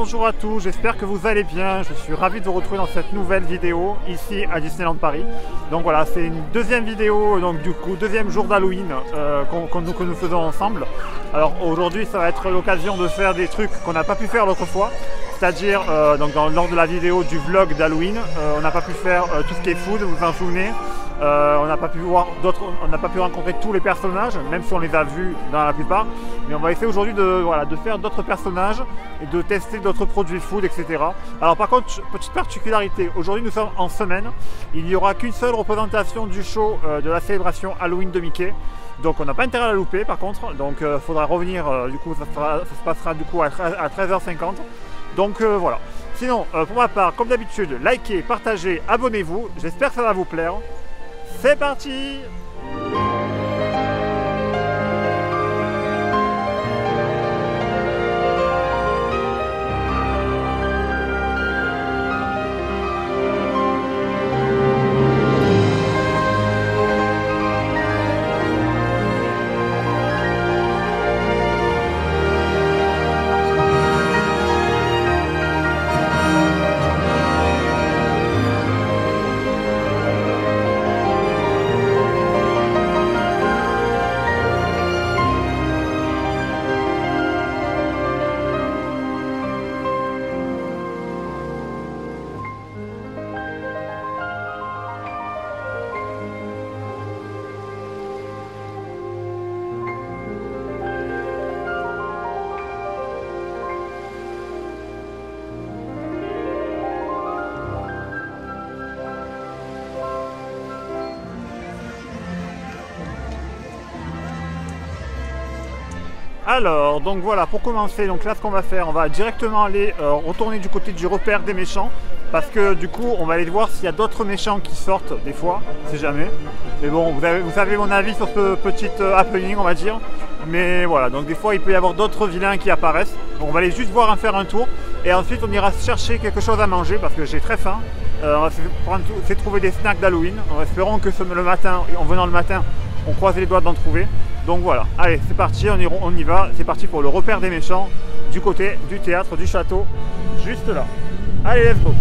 bonjour à tous, j'espère que vous allez bien. Je suis ravi de vous retrouver dans cette nouvelle vidéo ici à Disneyland Paris. Donc voilà, c'est une deuxième vidéo, donc du coup deuxième jour d'Halloween que nous faisons ensemble. Alors aujourd'hui ça va être l'occasion de faire des trucs qu'on n'a pas pu faire l'autre fois. C'est-à-dire, lors de la vidéo du vlog d'Halloween, on n'a pas pu faire tout ce qui est food, vous vous en souvenez. On n'a pas pu voir d'autres, on n'a pas pu rencontrer tous les personnages, même si on les a vus dans la plupart. Mais on va essayer aujourd'hui de faire d'autres personnages et de tester d'autres produits food, etc. Alors par contre, petite particularité, aujourd'hui nous sommes en semaine. Il n'y aura qu'une seule représentation du show de la célébration Halloween de Mickey. Donc on n'a pas intérêt à la louper par contre. Donc il faudra revenir, du coup ça se passera du coup à 13h50. Donc voilà. Sinon, pour ma part, comme d'habitude, likez, partagez, abonnez-vous. J'espère que ça va vous plaire. C'est parti! Alors, donc voilà, pour commencer, donc là ce qu'on va faire, on va directement aller retourner du côté du repère des méchants, parce que du coup, on va aller voir s'il y a d'autres méchants qui sortent, des fois, on sait jamais. Mais bon, vous savez mon avis sur ce petit happening, on va dire. Mais voilà, donc des fois, il peut y avoir d'autres vilains qui apparaissent. Donc on va aller juste voir faire un tour, et ensuite on ira chercher quelque chose à manger, parce que j'ai très faim. On va essayer de trouver des snacks d'Halloween, en espérant que le matin, en venant le matin, on croise les doigts d'en trouver. Donc voilà, allez c'est parti, on y va, c'est parti pour le repère des méchants du côté du théâtre du château, juste là. Allez, let's go!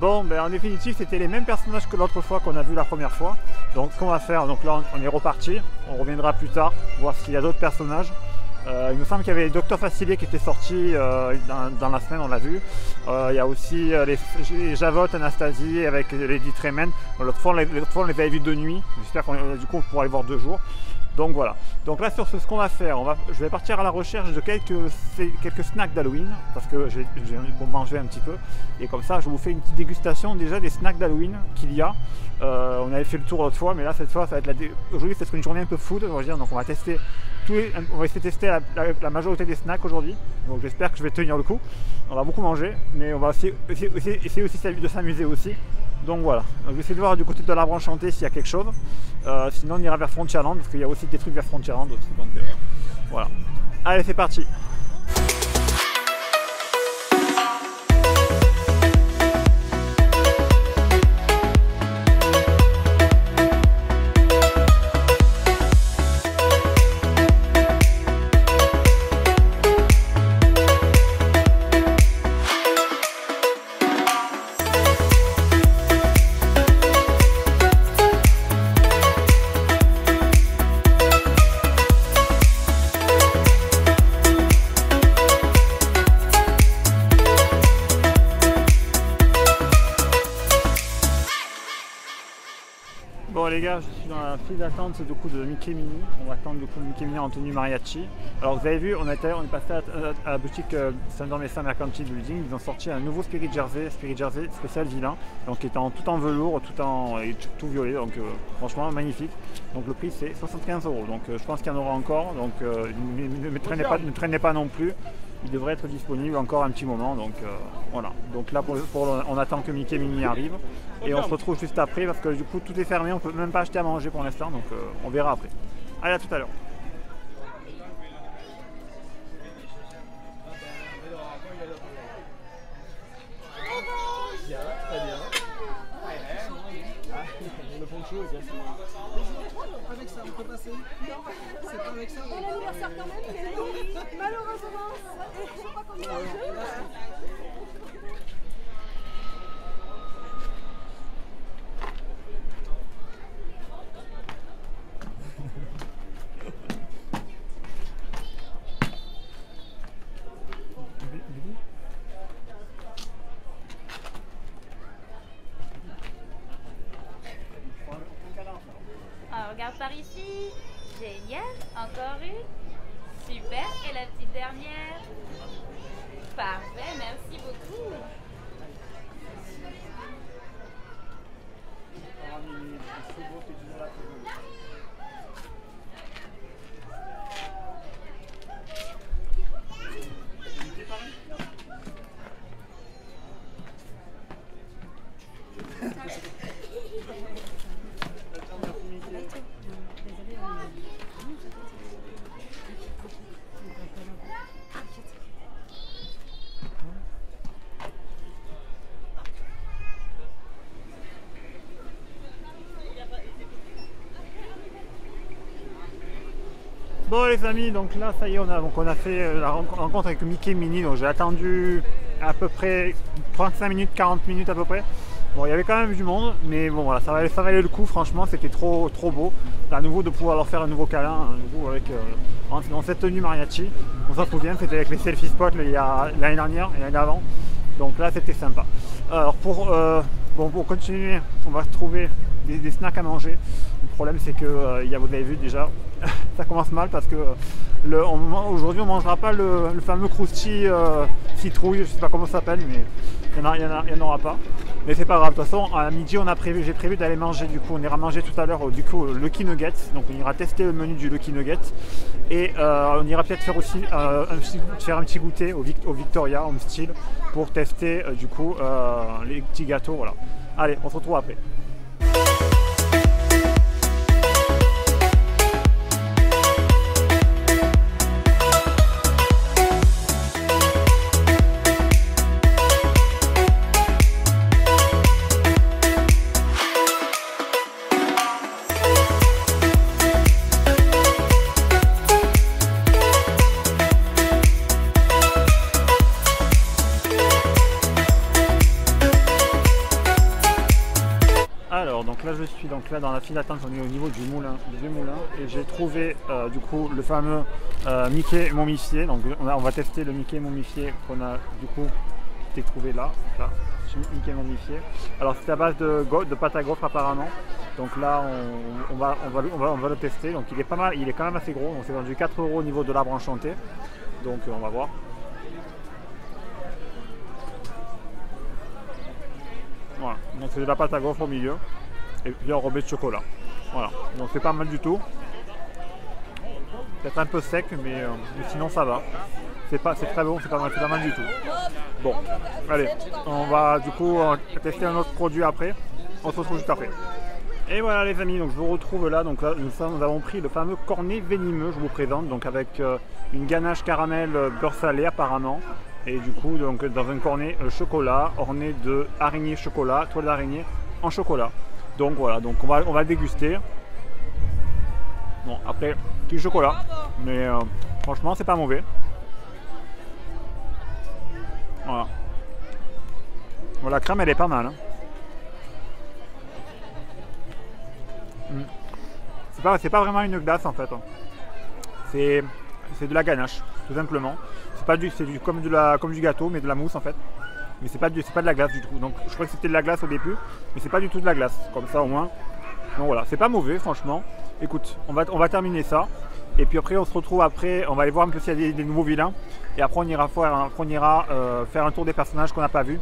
Bon, ben en définitive, c'était les mêmes personnages que l'autre fois qu'on a vu la première fois. Donc, ce qu'on va faire, donc là, on est reparti. On reviendra plus tard, voir s'il y a d'autres personnages. Il me semble qu'il y avait Docteur Facilier qui était sorti dans la semaine, on l'a vu. Il y a aussi les Javot, Anastasie avec Lady Tremaine. L'autre fois, on les avait vus de nuit. J'espère qu'on du coup, on pourra les voir de jour. Donc voilà. Donc là sur ce qu'on va faire, je vais partir à la recherche de quelques snacks d'Halloween parce que j'ai pour manger un petit peu. Et comme ça, je vous fais une petite dégustation déjà des snacks d'Halloween qu'il y a. On avait fait le tour l'autre fois, mais là cette fois, ça va être aujourd'hui, ça sera une journée un peu food, on va dire. Donc on va tester on va essayer de tester la majorité des snacks aujourd'hui. Donc j'espère que je vais tenir le coup. On va beaucoup manger, mais on va essayer aussi de s'amuser aussi. Donc voilà, donc, je vais essayer de voir du côté de l'arbre enchanté s'il y a quelque chose. Sinon on ira vers Frontierland parce qu'il y a aussi des trucs vers Frontierland aussi. Donc voilà. Allez, c'est parti. les gars, je suis dans la file d'attente du coup de Mickey Mini. On va attendre du coup Mickey Mini en tenue mariachi. Alors vous avez vu, on est passé à la boutique Thunder Mesa Mercantile Building. Ils ont sorti un nouveau Spirit Jersey spécial vilain, donc qui est tout en velours, tout violet, donc franchement magnifique. Donc le prix c'est 75 €. Donc je pense qu'il y en aura encore. Donc ne traînez pas non plus. Il devrait être disponible encore un petit moment, donc voilà. Donc là, on attend que Mickey Mini arrive et on se retrouve juste après parce que du coup tout est fermé, on peut même pas acheter à manger pour l'instant, donc on verra après. Allez, à tout à l'heure. Avec ça, on peut passer. Non, c'est pas avec ça. Bon anniversaire quand même, mais non, malheureusement, je sais pas comment on joue. Ah, regarde par ici. Génial. Encore une. Super. Et la petite dernière. Parfait. Merci beaucoup. Bon les amis, donc là ça y est, on a fait la rencontre avec Mickey Mini. Donc j'ai attendu à peu près 35 minutes, 40 minutes à peu près. Bon, il y avait quand même du monde, mais bon voilà, ça valait le coup. Franchement, c'était trop beau à nouveau de pouvoir leur faire un nouveau câlin, avec dans cette tenue mariachi. On s'en souvient, c'était avec les selfie spots l'année dernière et l'année d'avant. Donc là c'était sympa. Alors pour continuer, on va trouver des snacks à manger. Le problème c'est que vous avez vu déjà, ça commence mal parce que aujourd'hui on ne mangera pas le fameux crousti citrouille, je ne sais pas comment ça s'appelle, mais il n'y en aura pas. Mais c'est pas grave, de toute façon à midi j'ai prévu d'aller manger, du coup on ira manger tout à l'heure le Lucky Nugget. Donc on ira tester le menu du Lucky Nugget. Et on ira peut-être faire aussi un petit goûter au Victoria Home Style pour tester du coup les petits gâteaux. Voilà. Allez, on se retrouve après. Alors donc là je suis dans la file d'attente, on est au niveau du vieux moulin et j'ai trouvé du coup le fameux Mickey momifié. Donc on va tester le Mickey momifié qu'on a du coup trouvé là, Mickey momifié. Alors c'est à base de pâte à gaufre apparemment. Donc là on va le tester. Donc il est pas mal, il est quand même assez gros. Donc c'est vendu 4 € au niveau de l'arbre enchanté. Donc on va voir. Voilà, donc c'est de la pâte à gaufre au milieu et puis enrobé de chocolat. Voilà, donc c'est pas mal du tout. Peut-être un peu sec, mais sinon ça va. C'est très bon, c'est pas mal du tout. Bon, allez, on va du coup tester un autre produit après. On se retrouve juste après. Et voilà les amis, donc je vous retrouve là. Donc là, nous avons pris le fameux cornet venimeux, je vous présente, donc avec une ganache caramel beurre salé apparemment. Et du coup, donc, dans un cornet chocolat orné de araignée chocolat, toile d'araignée en chocolat. Donc voilà, donc on va le déguster. Bon, après, petit chocolat, mais franchement, c'est pas mauvais. Voilà. Bon, la crème, elle est pas mal. C'est pas vraiment une glace en fait. C'est de la ganache, tout simplement. C'est comme du gâteau, mais de la mousse en fait. Mais c'est pas de la glace du tout. Donc je crois que c'était de la glace au début, mais c'est pas du tout de la glace. Comme ça au moins, Donc voilà, c'est pas mauvais franchement. Écoute, on va terminer ça. Et puis après on se retrouve après, on va aller voir un peu s'il y a des nouveaux vilains. Et après on ira faire un tour des personnages qu'on n'a pas vus.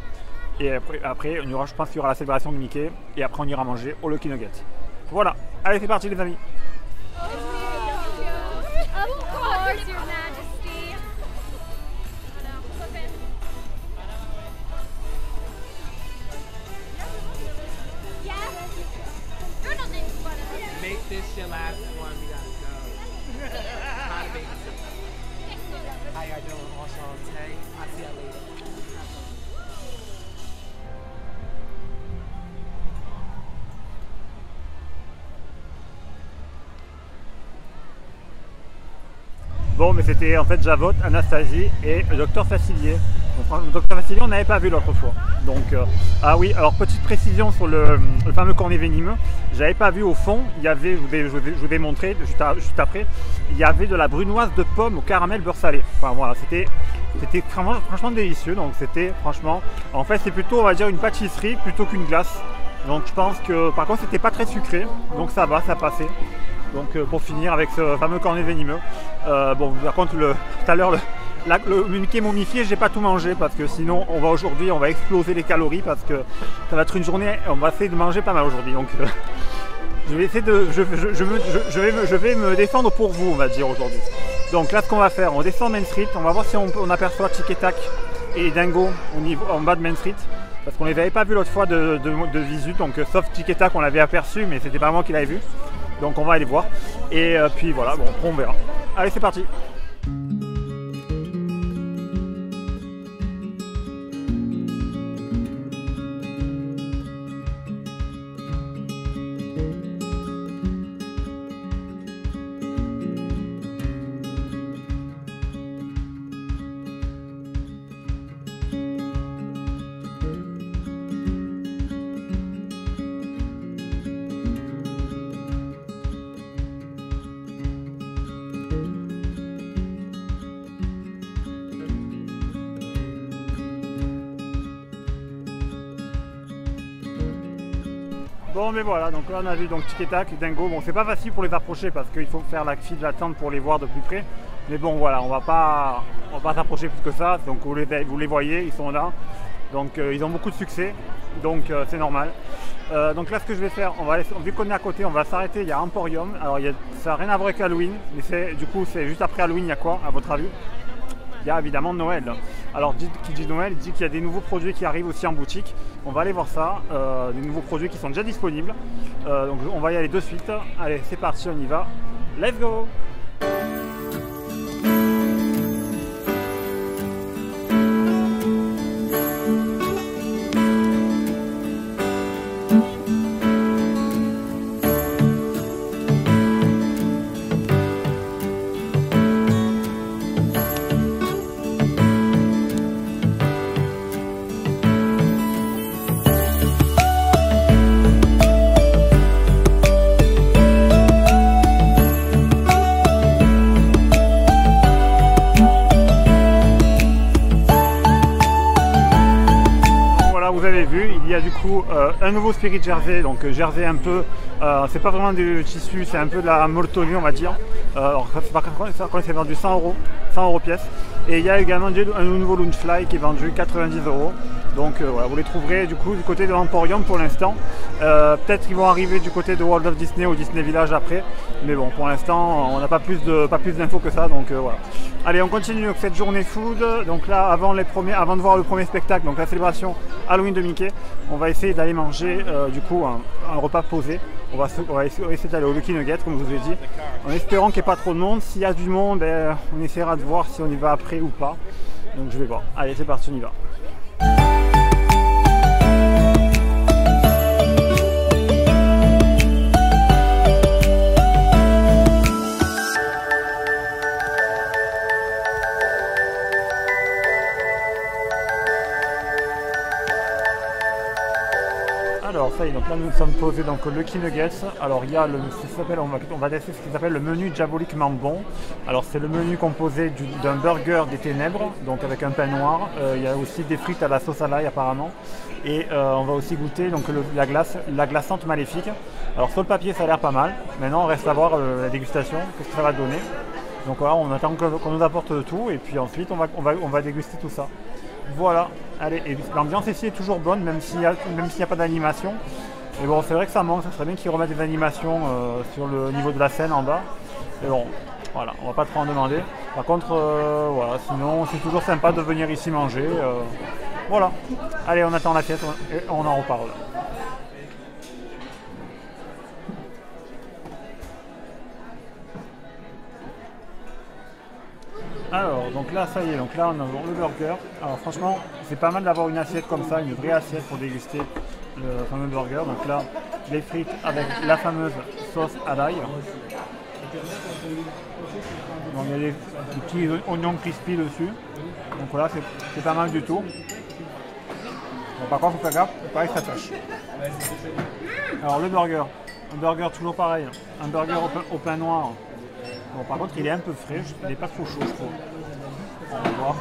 Et après on ira, je pense qu'il y aura la célébration de Mickey. Et après on ira manger au Lucky Nugget. Voilà, allez c'est parti les amis. Make this your last one. We gotta go. Hi, baby. How y'all doing? Awesome. Hey, I'll see y'all later. Bon, mais c'était en fait Javotte, Anastasie et le docteur Facilier. Donc, le docteur Facilier, on n'avait pas vu l'autre fois. Donc, ah oui, alors petite précision sur le fameux cornet venimeux. J'avais pas vu au fond, il y avait, je vous ai montré juste après, il y avait de la brunoise de pomme au caramel beurre salé. Enfin voilà, c'était franchement délicieux. Donc c'était franchement, en fait c'est plutôt on va dire une pâtisserie plutôt qu'une glace. Donc je pense que par contre c'était pas très sucré, donc ça va, ça passait. Donc pour finir avec ce fameux cornet venimeux. Bon par contre tout à l'heure le Mickey momifié, j'ai pas tout mangé parce que sinon aujourd'hui on va exploser les calories parce que ça va être une journée, on va essayer de manger pas mal aujourd'hui. Donc je vais essayer de je vais me défendre pour vous on va dire aujourd'hui. Donc là ce qu'on va faire, on descend Main Street, on va voir si on aperçoit Tic et Tac et Dingo en bas de Main Street. Parce qu'on les avait pas vus l'autre fois de visu, donc sauf Tic et Tac on l'avait aperçu mais c'était pas moi qui l'avais vu. Donc on va aller voir et puis voilà, bon on verra. Allez c'est parti. Bon mais voilà, donc là on a vu donc Tic et Tac et Dingo. Bon c'est pas facile pour les approcher parce qu'il faut faire la file d'attente pour les voir de plus près. Mais bon voilà, on va pas s'approcher plus que ça. Donc vous les voyez, ils sont là. Donc ils ont beaucoup de succès. Donc c'est normal. Donc là ce que je vais faire, vu qu'on est à côté, on va s'arrêter, il y a Emporium. Alors ça n'a rien à voir avec Halloween, mais du coup c'est juste après Halloween, il y a quoi à votre avis? Il y a évidemment Noël. Alors qui dit Noël, dit qu'il y a des nouveaux produits qui arrivent aussi en boutique. On va aller voir ça, des nouveaux produits qui sont déjà disponibles. Donc on va y aller de suite. Allez c'est parti, on y va. Let's go! Vous avez vu, il y a du coup un nouveau Spirit Jersey, donc Jersey un peu, c'est pas vraiment du tissu, c'est un peu de la molletonnerie on va dire. Alors c'est vendu 100 € pièce. Et il y a également un nouveau Loungefly qui est vendu 90 €. Donc voilà, vous les trouverez du coup du côté de l'Emporium pour l'instant. Peut-être qu'ils vont arriver du côté de World of Disney ou Disney Village après. Mais bon, pour l'instant, on n'a pas plus d'infos que ça. Donc voilà. Allez, on continue avec cette journée food. Donc là, avant de voir le premier spectacle, donc la célébration Halloween de Mickey, on va essayer d'aller manger du coup un repas posé. On va essayer d'aller au Lucky Nugget, comme je vous ai dit, en espérant qu'il n'y ait pas trop de monde. S'il y a du monde, on essaiera de voir si on y va après ou pas. Donc je vais voir. Allez, c'est parti, on y va. Alors ça y est, donc donc là nous sommes posés donc le Lucky Nuggets. Alors il y a on va tester ce qui s'appelle le menu diaboliquement bon. Alors c'est le menu composé d'un burger des ténèbres, donc avec un pain noir. Il y a aussi des frites à la sauce à l'ail apparemment. Et on va aussi goûter donc la glaçante maléfique. Alors sur le papier ça a l'air pas mal. Maintenant on reste à voir la dégustation, qu'est-ce que ça va donner. Donc voilà, on attend qu'on nous apporte tout et puis ensuite on va déguster tout ça. Voilà, allez, et l'ambiance ici est toujours bonne, même s'il n'y a pas d'animation. Mais bon, c'est vrai que ça manque, ça serait bien qu'ils remettent des animations sur le niveau de la scène en bas. Mais bon, voilà, on va pas trop en demander. Par contre, voilà, sinon c'est toujours sympa de venir ici manger. Voilà, allez, on attend l'assiette et on en reparle. Alors, donc là, ça y est, donc là on a le burger. Alors franchement, c'est pas mal d'avoir une assiette comme ça, une vraie assiette pour déguster le fameux burger. Donc là, les frites avec la fameuse sauce à l'ail. Donc il y a des petits oignons crispy dessus. Donc voilà, c'est pas mal du tout. Bon, par contre, faut faire gaffe, faut pas que ça tâche. Alors le burger, un burger toujours pareil, un burger au pain noir. Bon, par contre, il est un peu frais, il n'est pas trop chaud, je trouve. On va voir.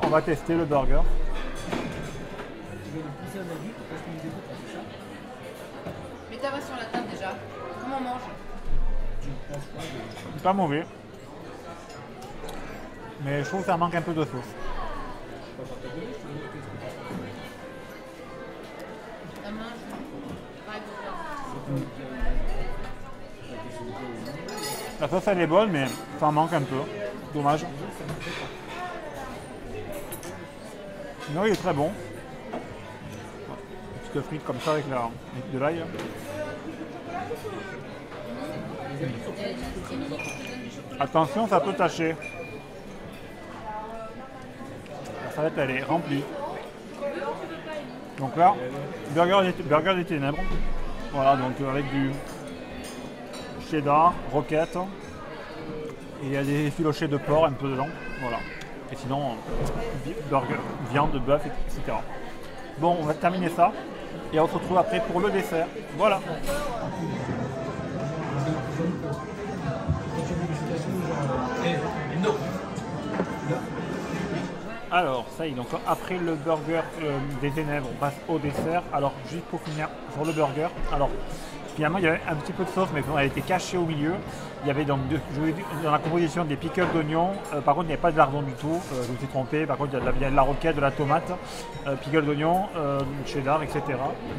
On va tester le burger. Mets ta main sur la table déjà. Comment on mange? C'est pas mauvais. Mais je trouve que ça manque un peu de sauce. La main, La sauce elle est bonne, mais ça en manque un peu. Dommage. Sinon il est très bon. Une petite frite comme ça avec de l'ail. Attention, ça peut tacher. La salade elle est remplie. Donc là, burger des ténèbres. Voilà, donc avec du cheddar, roquette. Et il y a des filochés de porc un peu dedans. Voilà. Et sinon, burger, viande, bœuf, etc. Bon, on va terminer ça. Et on se retrouve après pour le dessert. Voilà. Alors, ça y est, donc après le burger des ténèbres, on passe au dessert. Alors, juste pour finir sur le burger, alors finalement il y avait un petit peu de sauce, mais elle était cachée au milieu. Il y avait donc dans la composition des pickles d'oignons. Par contre, il n'y avait pas de lardon du tout. Je me suis trompé. Par contre, il y a de la roquette, de la tomate, pickles d'oignons, cheddar, etc.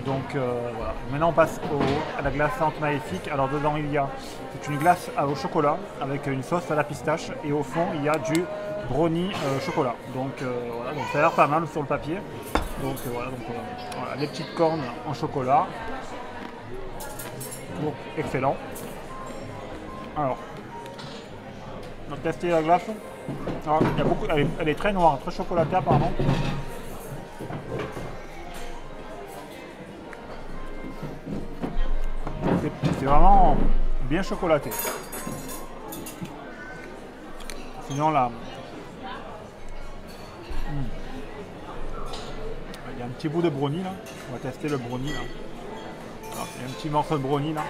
Donc voilà. Maintenant, on passe à la glaçante maléfique. Alors dedans, c'est une glace au chocolat avec une sauce à la pistache. Et au fond, il y a du brownie chocolat. Donc voilà. Donc ça a l'air pas mal sur le papier. Donc voilà. Voilà, les petites cornes en chocolat. Donc, excellent. Alors, on va tester la glace. Alors, il y a beaucoup, elle est très noire, très chocolatée apparemment. C'est vraiment bien chocolaté. Sinon là, il y a un petit bout de brownie là. On va tester le brownie là. Alors, il y a un petit morceau de brownie là.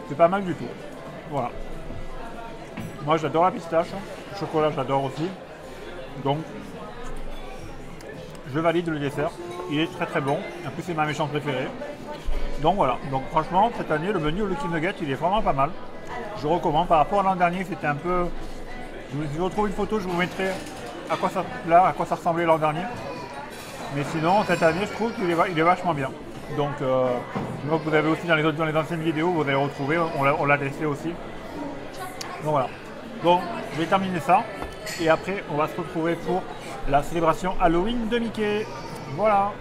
C'est pas mal du tout. Voilà. Moi j'adore la pistache. Le chocolat j'adore aussi. Donc je valide le dessert. Il est très très bon. En plus c'est ma méchante préférée. Donc voilà. Donc franchement cette année le menu Lucky Nugget il est vraiment pas mal. Je recommande. Par rapport à l'an dernier c'était un peu... Je vous retrouve une photo, je vous mettrai à quoi ça ressemblait l'an dernier. Mais sinon cette année je trouve qu'il est vachement bien. Donc vous avez aussi dans les anciennes vidéos, vous avez retrouvé, on l'a testé aussi. Donc voilà. Bon, je vais terminer ça. Et après, on va se retrouver pour la célébration Halloween de Mickey. Voilà.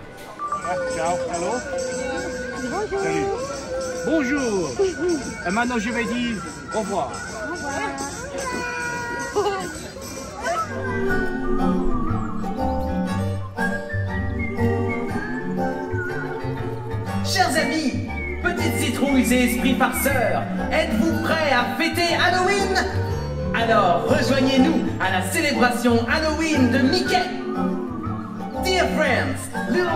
Ciao, hello. Bonjour. Salut. Bonjour. Et maintenant, je vais dire au revoir. Au revoir. Chers amis, petites citrouilles et esprits farceurs, êtes-vous prêts à fêter Halloween? Alors rejoignez-nous à la célébration Halloween de Mickey. Dear friends, little...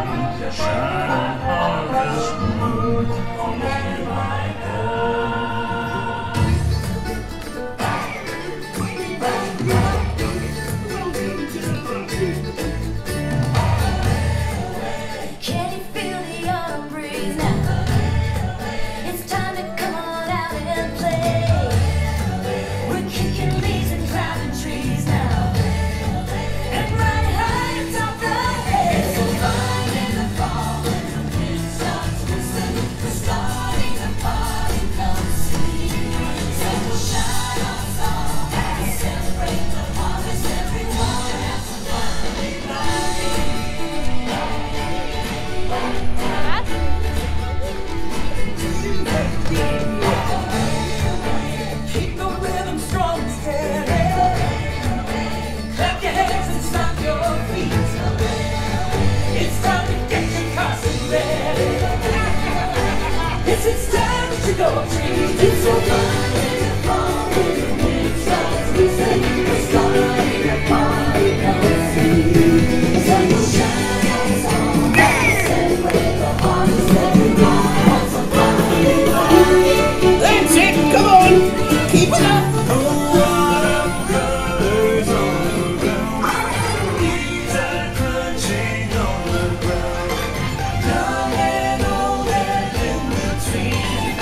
Can you feel the autumn breeze now? It's time to come on out and play. We're kicking leaves and climbing trees now, and riding high atop the hay. It's so fun in the fall when the wind starts whistling. We're starting the party, come see. Sun will shine on us all as we celebrate the harvest. Everyone has some fun. Keep the rhythm strong and steady. Clap your hands and stomp your feet. It's time to get your costume ready. Yes, it's time to go treat. It's so fun in the fall when the wind starts whistling. We're starting a party, come see. The sun will shine on us all as we celebrate the harvest. Everyone has some fun. That's it, come on, keep it up. Young and old and in between.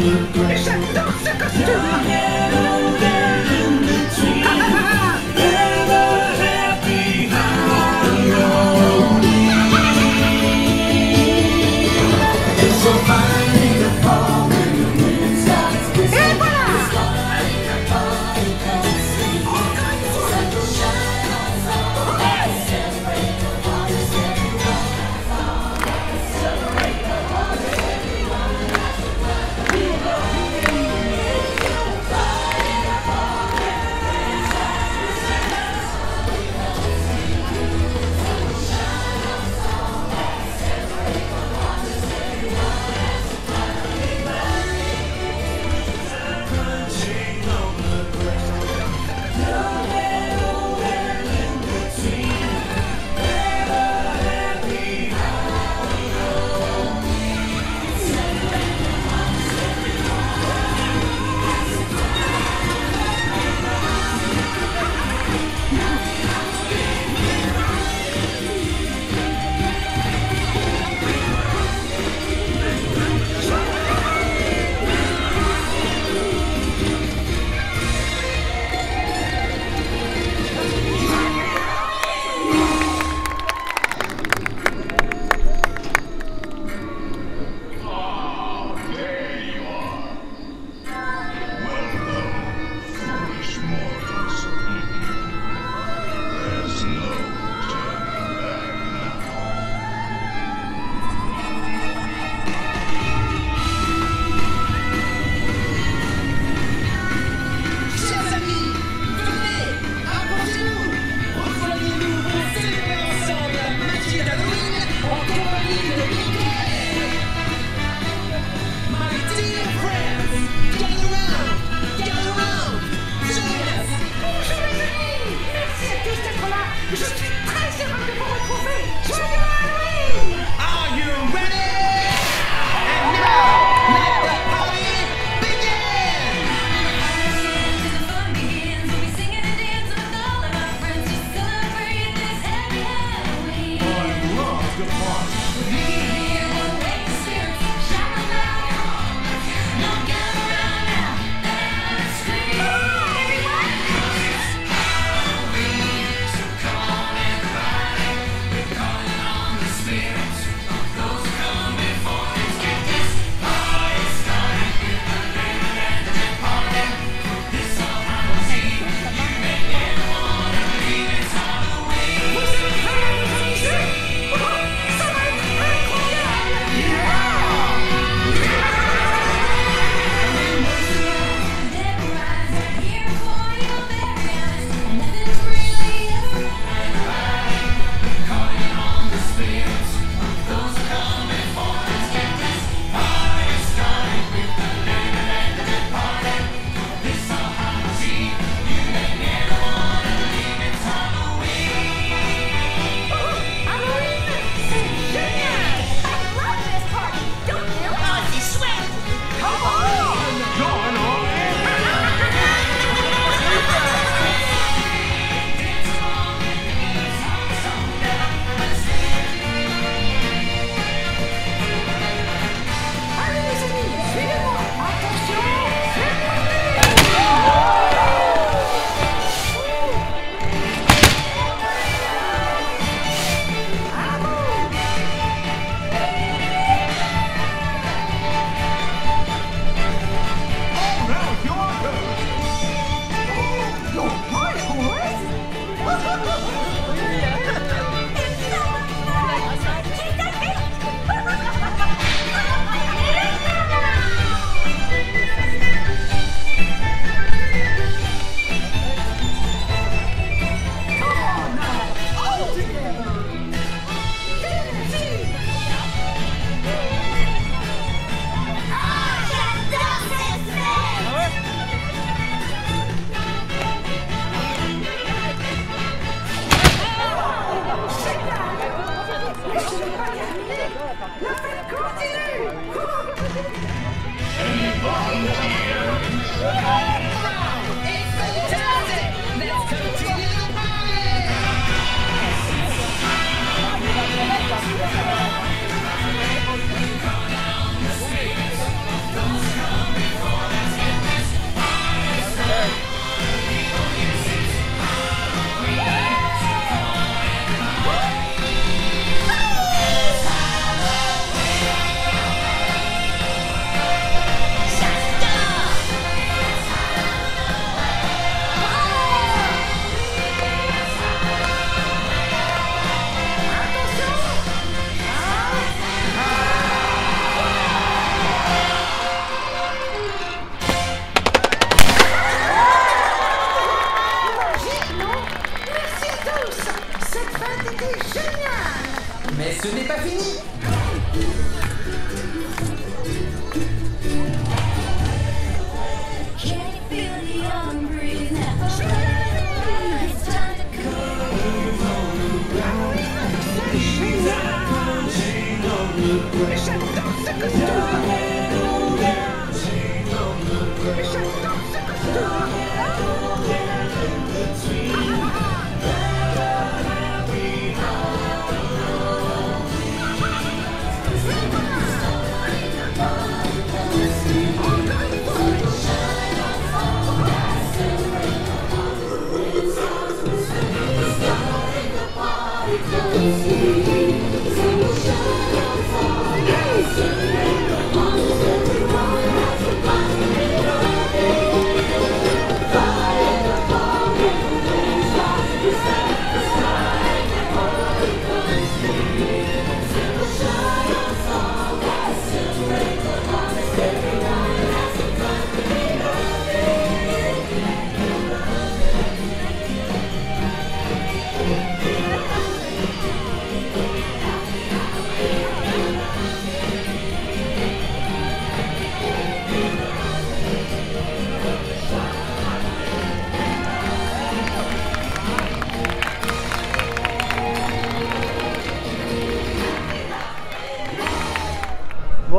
Et j'adore ce costume.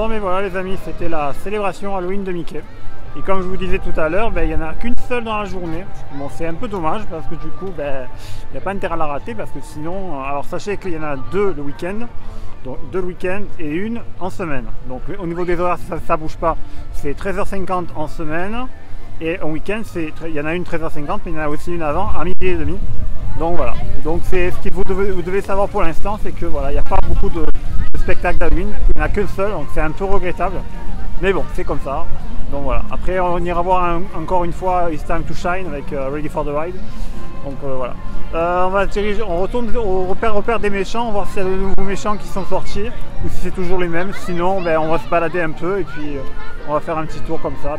Bon mais voilà les amis, c'était la célébration Halloween de Mickey. Et comme je vous disais tout à l'heure, il n'y en a qu'une seule dans la journée. Bon c'est un peu dommage parce que du coup il n'y a pas intérêt à la rater parce que sinon, alors sachez qu'il y en a 2 le week-end. Donc 2 le week-end et une en semaine. Donc au niveau des horaires ça bouge pas, c'est 13h50 en semaine. Et en week-end il y en a une 13h50 mais il y en a aussi une avant à 12h30. Donc voilà, donc c'est ce que vous devez savoir pour l'instant, c'est que voilà, il n'y a pas beaucoup de spectacles d'Halloween, il n'y en a qu'un seul, donc c'est un peu regrettable. Mais bon, c'est comme ça. Donc voilà, après on ira voir encore une fois It's Time to Shine avec Ready for the Ride. Donc voilà. On retourne au repère des méchants, on va voir s'il y a de nouveaux méchants qui sont sortis ou si c'est toujours les mêmes. Sinon on va se balader un peu et puis on va faire un petit tour comme ça.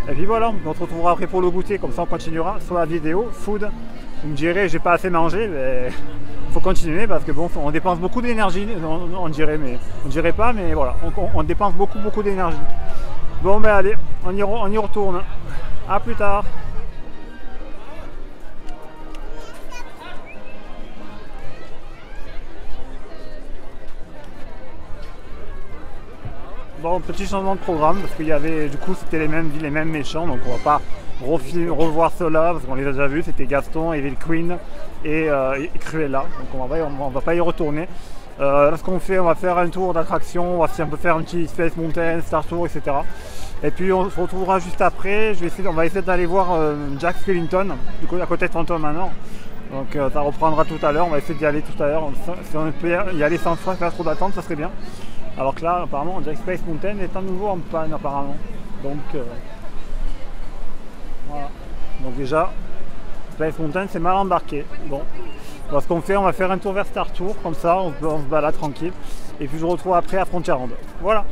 Et puis voilà, on se retrouvera après pour le goûter, comme ça on continuera sur la vidéo food. Vous me direz j'ai pas assez mangé, mais il faut continuer parce que bon, on dépense beaucoup d'énergie, on dirait pas, mais voilà, on dépense beaucoup d'énergie. Bon ben allez, on y retourne. À plus tard. Bon, petit changement de programme parce qu'il y avait, du coup c'était les mêmes méchants, donc on va pas revoir cela parce qu'on les a déjà vus, c'était Gaston, Evil Queen et Cruella, donc on va pas y retourner. Là ce qu'on fait, on va faire un tour d'attraction, on va peut faire un petit Space Mountain, Star Tour, etc. Et puis on se retrouvera juste après, on va essayer d'aller voir Jack Skellington, du coup à côté de Phantom Manor. Donc ça reprendra tout à l'heure, on va essayer d'y aller tout à l'heure, si on peut y aller sans faire trop d'attente, ça serait bien. Alors que là, apparemment, Jack Space Mountain est à nouveau en panne, apparemment. Donc, voilà. Donc déjà, Space Mountain, c'est mal embarqué. Bon, alors, ce qu'on fait, on va faire un tour vers Star Tour, comme ça, on se balade tranquille. Et puis je vous retrouve après à Frontierland. Voilà.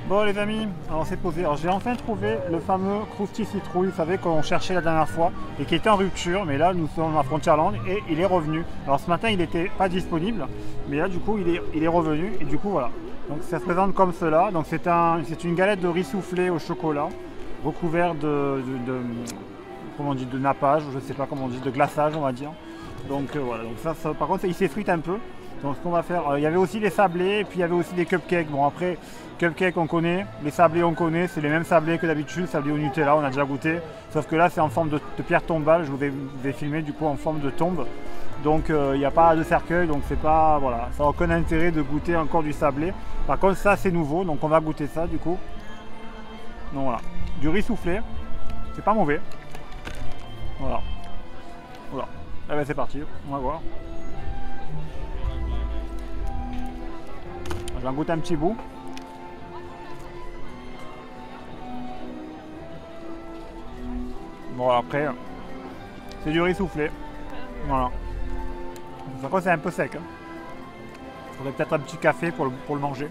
Bon les amis, alors c'est posé. Alors j'ai enfin trouvé le fameux Krusty Citrouille, vous savez qu'on cherchait la dernière fois et qui était en rupture, mais là nous sommes à Frontierland et il est revenu. Alors ce matin il n'était pas disponible, mais là du coup il est revenu et du coup voilà. Donc ça se présente comme cela. Donc c'est une galette de riz soufflé au chocolat, recouvert comment on dit, de nappage, je ne sais pas comment on dit, de glaçage on va dire. Donc voilà, donc ça par contre il s'effrite un peu. Donc ce qu'on va faire, il y avait aussi les sablés et puis il y avait aussi des cupcakes. Bon après, cupcakes on connaît, les sablés on connaît, c'est les mêmes sablés que d'habitude, sablés au Nutella, on a déjà goûté. Sauf que là c'est en forme de pierre tombale, je vous ai filmé du coup en forme de tombe. Donc il n'y a pas de cercueil, donc c'est pas, voilà, ça n'a aucun intérêt de goûter encore du sablé. Par contre ça c'est nouveau, donc on va goûter ça du coup. Donc voilà, du riz soufflé, c'est pas mauvais. Voilà, voilà, eh ben, c'est parti, on va voir. J'en goûte un petit bout. Bon après, c'est du riz soufflé. Voilà. Par contre c'est un peu sec. Il faudrait peut-être un petit café pour le manger.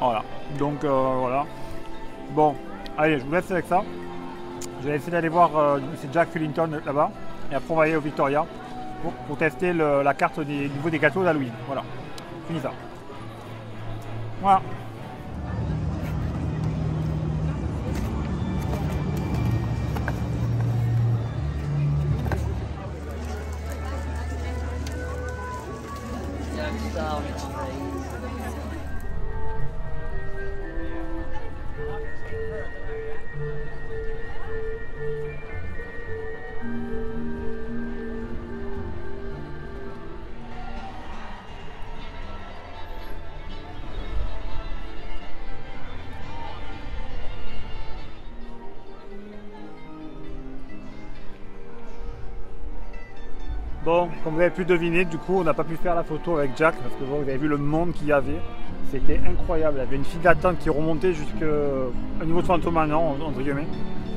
Voilà. Donc voilà. Bon, allez, je vous laisse avec ça. Je vais essayer d'aller voir c'est Jack Skellington là-bas. Et après on va aller au Victoria pour tester la carte du niveau des gâteaux d'Halloween. Voilà. Fini ça. Voilà. Bon, comme vous avez pu deviner, du coup, on n'a pas pu faire la photo avec Jack parce que bon, vous avez vu le monde qu'il y avait. C'était incroyable. Il y avait une file d'attente qui remontait jusqu'au niveau de Phantom Manor, entre guillemets.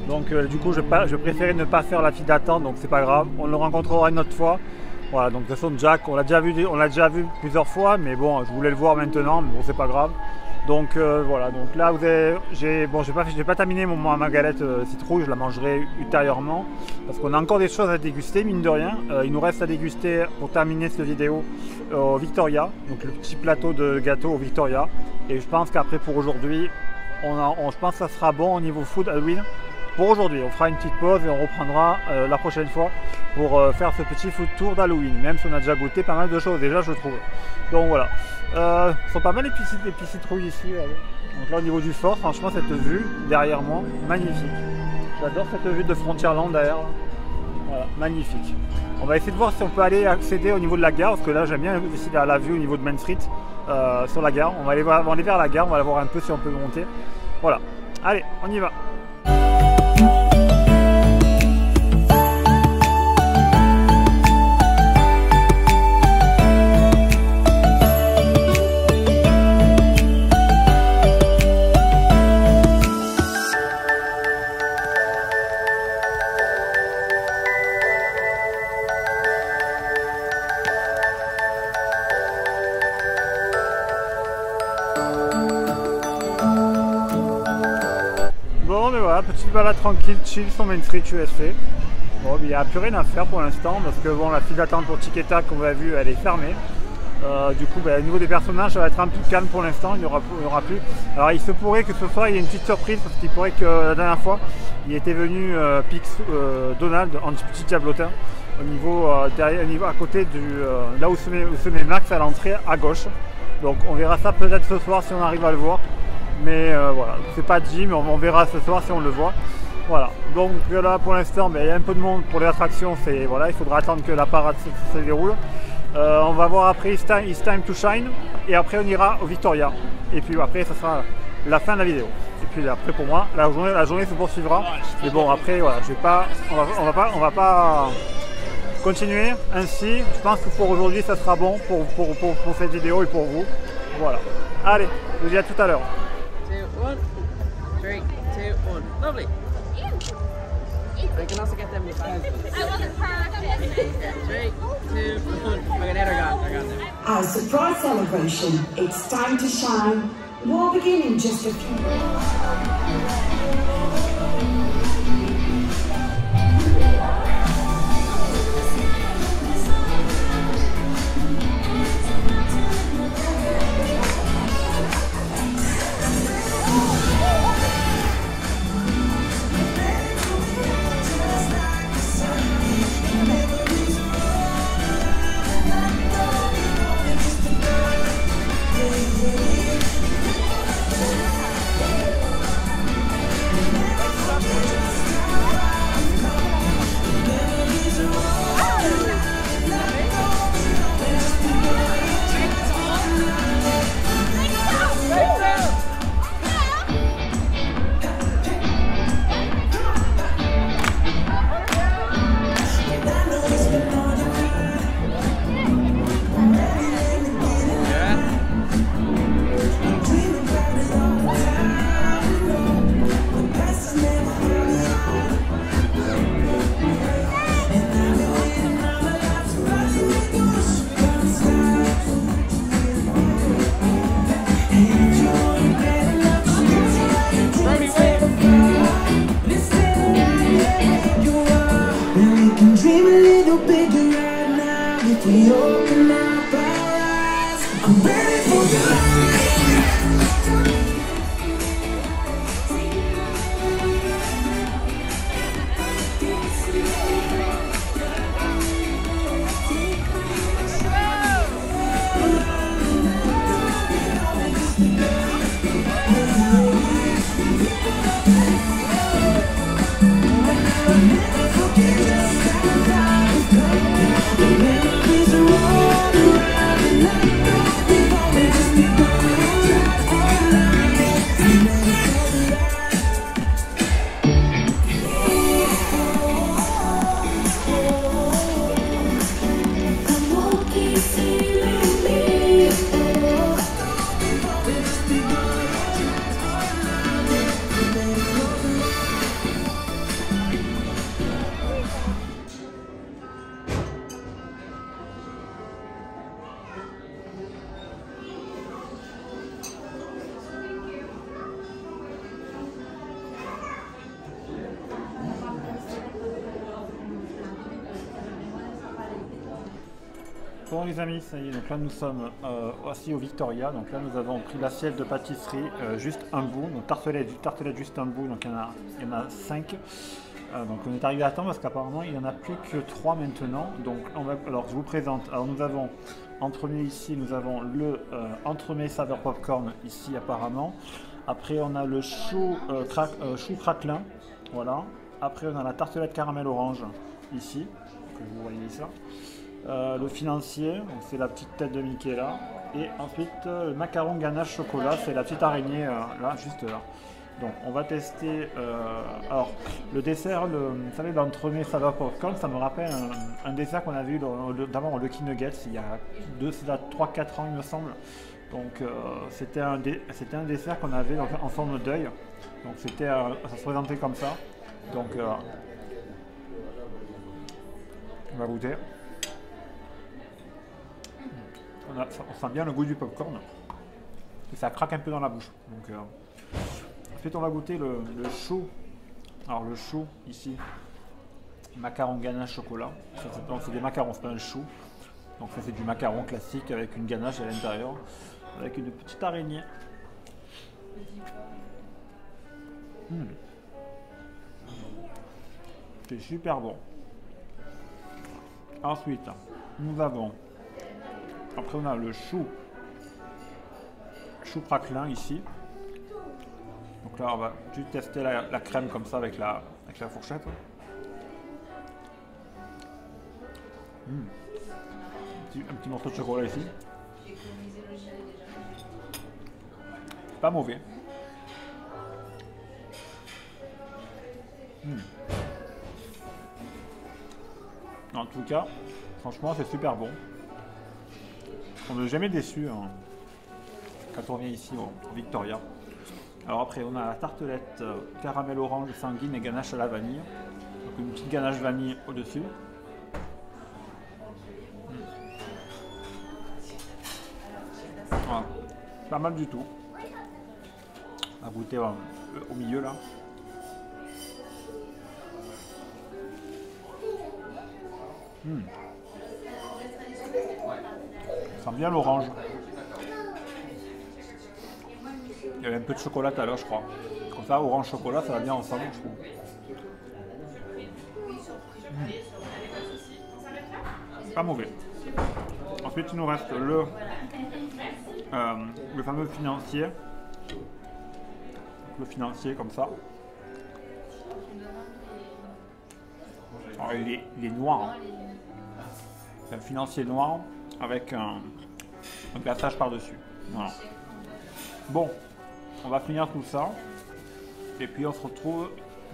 Donc, du coup, je préférais ne pas faire la file d'attente, donc c'est pas grave. On le rencontrera une autre fois. Voilà, donc de toute façon, Jack, on l'a déjà vu plusieurs fois, mais bon, je voulais le voir maintenant, mais bon, c'est pas grave. Donc voilà, donc là j'ai pas terminé ma galette citrouille, je la mangerai ultérieurement parce qu'on a encore des choses à déguster mine de rien. Il nous reste à déguster pour terminer cette vidéo au Victoria, donc le petit plateau de gâteau au Victoria. Et je pense qu'après pour aujourd'hui, je pense que ça sera bon au niveau food Halloween. Pour aujourd'hui, on fera une petite pause et on reprendra la prochaine fois pour faire ce petit food tour d'Halloween, même si on a déjà goûté pas mal de choses déjà je trouve. Donc voilà, sont pas mal les petits citrouilles ici. Donc là au niveau du fort, franchement cette vue derrière moi, magnifique. J'adore cette vue de Frontierland derrière. Voilà, magnifique. On va essayer de voir si on peut aller accéder au niveau de la gare, parce que là j'aime bien ici la vue au niveau de Main Street sur la gare. On va aller vers la gare, on va aller voir un peu si on peut monter. Voilà, allez, on y va. Bon, mais voilà, petite balade tranquille, chill sur Main Street USA. Bon, il n'y a plus rien à faire pour l'instant parce que bon, la file d'attente pour Tic et Tac, comme vous l'avez vu, elle est fermée. Du coup, au niveau des personnages, ça va être un peu calme pour l'instant, il n'y aura plus. Alors, il se pourrait que ce soir, il y ait une petite surprise parce qu'il pourrait que la dernière fois, il était venu Donald, un petit diablotin, au niveau, à côté là où se met Max à l'entrée à gauche. Donc, on verra ça peut-être ce soir si on arrive à le voir. Mais voilà, c'est pas dit, mais on verra ce soir si on le voit. Voilà, donc là pour l'instant, il y a un peu de monde pour les attractions, voilà, il faudra attendre que la parade se déroule. On va voir après It's Time to Shine, et après on ira au Victoria. Et puis après, ça sera la fin de la vidéo. Et puis après pour moi, la journée se poursuivra. Mais bon, après, voilà, on va pas continuer ainsi. Je pense que pour aujourd'hui, ça sera bon pour cette vidéo et pour vous. Voilà. Allez, je vous dis à tout à l'heure. 2, 1. 3, 2, 1. Lovely. I can also get them if I wasn't perfect. 3, 2, 1. Okay, there I got them. Our surprise celebration, It's Time to Shine, will begin in just a few minutes. Bon les amis, ça y est, donc là nous sommes assis au Victoria, donc là nous avons pris l'assiette de pâtisserie juste un bout, donc tartelette juste un bout, donc il y en a 5. Donc on est arrivé à temps parce qu'apparemment il n'y en a plus que 3 maintenant, donc alors je vous présente, alors nous avons entremets ici, nous avons le entremets saveur popcorn ici apparemment, après on a le chou craquelin, voilà, après on a la tartelette caramel orange ici, que vous voyez ça. Le financier, c'est la petite tête de Mickey là, et ensuite le macaron ganache chocolat, c'est la petite araignée là, juste là. Donc on va tester, alors le dessert, vous savez l'entremets saveur popcorn, ça me rappelle un dessert qu'on avait eu d'avant au Lucky Nuggets il y a 3-4 ans il me semble. Donc c'était un dessert qu'on avait donc, en forme d'œil, donc c'était, ça se présentait comme ça. Donc on va goûter. On sent bien le goût du popcorn et ça craque un peu dans la bouche. Donc, ensuite on va goûter le chou. Alors le chou ici, macaron ganache chocolat. C'est des macarons, c'est pas un chou. Donc ça c'est du macaron classique avec une ganache à l'intérieur, avec une petite araignée. C'est super bon. Ensuite nous avons, après on a le chou craquelin ici. Donc là on va juste tester la crème comme ça avec la fourchette. Un petit morceau de chocolat ici. Pas mauvais. En tout cas, franchement c'est super bon. On n'est jamais déçu hein, quand on vient ici au Victoria. Alors après on a la tartelette caramel orange sanguine et ganache à la vanille. Donc une petite ganache vanille au-dessus. Voilà. Pas mal du tout. On va goûter au milieu là. Ça sent bien l'orange. Il y avait un peu de chocolat tout à l'heure, je crois. Comme ça, orange chocolat, ça va bien ensemble, je trouve. Pas mauvais. Ensuite, il nous reste le fameux financier. Le financier, comme ça. Alors, il est noir. Hein. C'est un financier noir avec un glaçage par-dessus. Voilà. Bon, on va finir tout ça. Et puis on se retrouve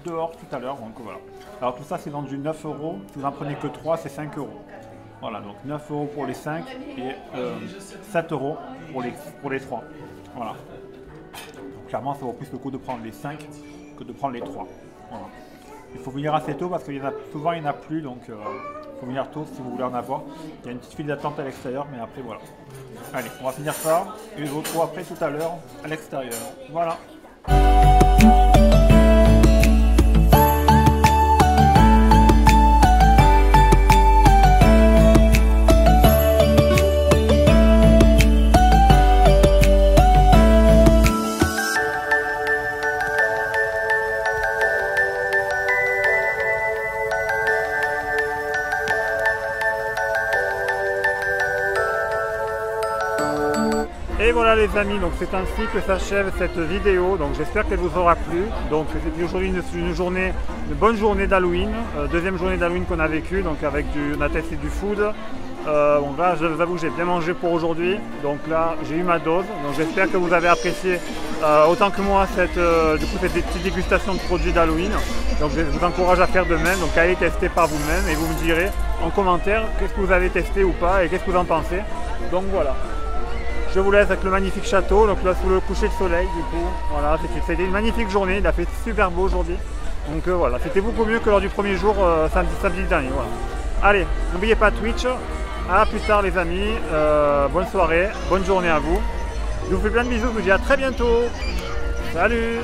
dehors tout à l'heure. Donc voilà. Alors tout ça c'est vendu 9 €. Si vous en prenez que 3, c'est 5 €. Voilà, donc 9 € pour les 5 et 7 € pour les 3. Voilà. Donc, clairement, ça vaut plus le coup de prendre les 5 que de prendre les 3. Voilà. Il faut venir assez tôt parce que souvent il n'y en a plus, donc il faut venir tôt si vous voulez en avoir. Il y a une petite file d'attente à l'extérieur, mais après voilà. Allez, on va finir ça et je vous retrouve après tout à l'heure à l'extérieur. Voilà. Et voilà les amis, donc c'est ainsi que s'achève cette vidéo, donc j'espère qu'elle vous aura plu. Donc c'était aujourd'hui une bonne journée d'Halloween, deuxième journée d'Halloween qu'on a vécue, donc on a testé du food. Bon là je vous avoue que j'ai bien mangé pour aujourd'hui, donc là j'ai eu ma dose, donc j'espère que vous avez apprécié autant que moi cette petite dégustation de produits d'Halloween. Donc je vous encourage à faire de même, donc allez tester par vous-même et vous me direz en commentaire qu'est-ce que vous avez testé ou pas et qu'est-ce que vous en pensez. Donc voilà. Je vous laisse avec le magnifique château, donc là sous le coucher de soleil du coup. Voilà, c'était une magnifique journée, il a fait super beau aujourd'hui. Donc voilà, c'était beaucoup mieux que lors du premier jour samedi dernier. Voilà. Allez, n'oubliez pas Twitch. À plus tard les amis, bonne soirée, bonne journée à vous. Je vous fais plein de bisous, je vous dis à très bientôt. Salut!